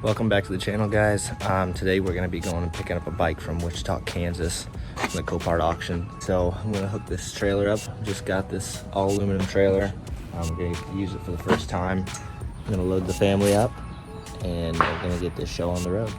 Welcome back to the channel, guys. Today we're going to be going and picking up a bike from Wichita, Kansas from the Copart auction. So I'm going to hook this trailer up. Just got this all aluminum trailer. I'm going to use it for the first time. I'm going to load the family up and we're going to get this show on the road.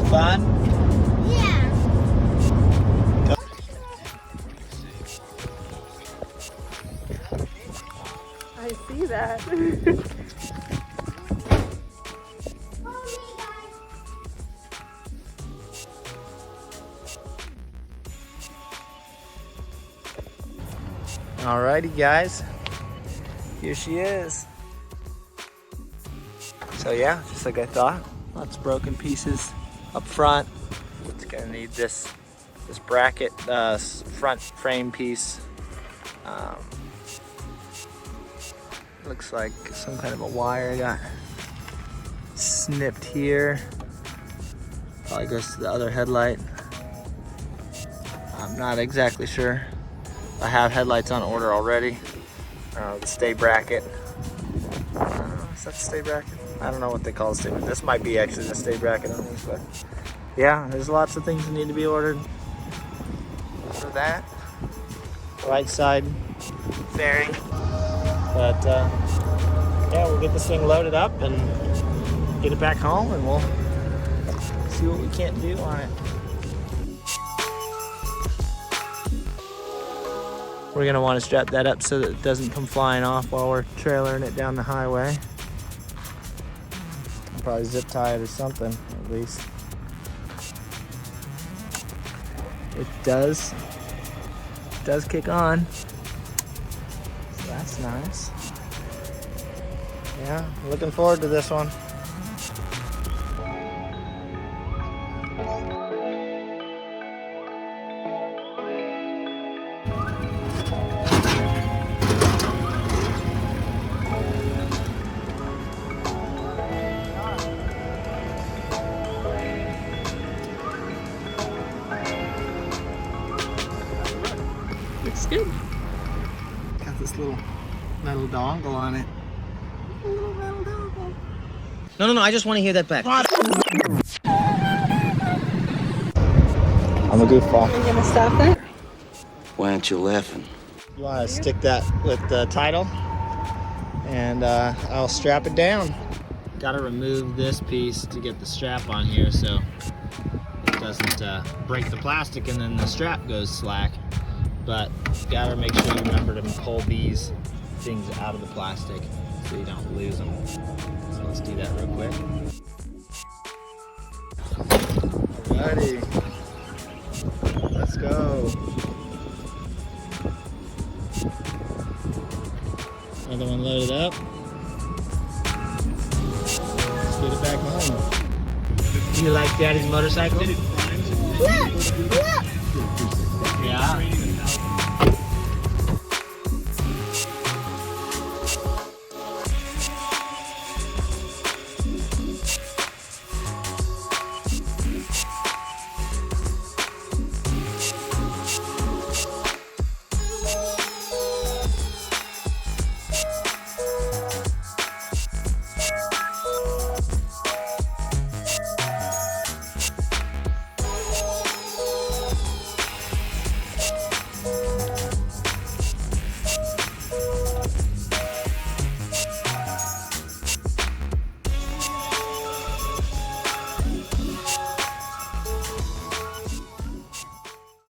Fun? Yeah. I see that. Alrighty, guys. Here she is. So yeah, just like I thought, lots of broken pieces up front. It's gonna need this bracket, front frame piece. Looks like some kind of a wire got snipped here. Probably goes to the other headlight. I'm not exactly sure. I have headlights on order already. The stay bracket. Is that the stay bracket? I don't know what they call the stay bracket. This might be actually the stay bracket on this, but yeah, there's lots of things that need to be ordered for that. Right side fairing. But yeah, we'll get this thing loaded up and get it back home, and we'll see what we can't do on it. We're gonna want to strap that up so that it doesn't come flying off while we're trailering it down the highway. I'll probably zip tie it or something, at least. It does kick on. So that's nice. Yeah, looking forward to this one. Looks good. Got this little metal dongle on it. A little metal dongle. No, I just want to hear that back. I'm a goofball. You're gonna stop that? Why aren't you laughing? You want to stick that with the title, and I'll strap it down. Got to remove this piece to get the strap on here so it doesn't break the plastic and then the strap goes slack. But gotta make sure you remember to pull these things out of the plastic so you don't lose them. So let's do that real quick. Alrighty, let's go. Another one loaded up. Let's get it back home. You like Daddy's motorcycle? Look! Yeah.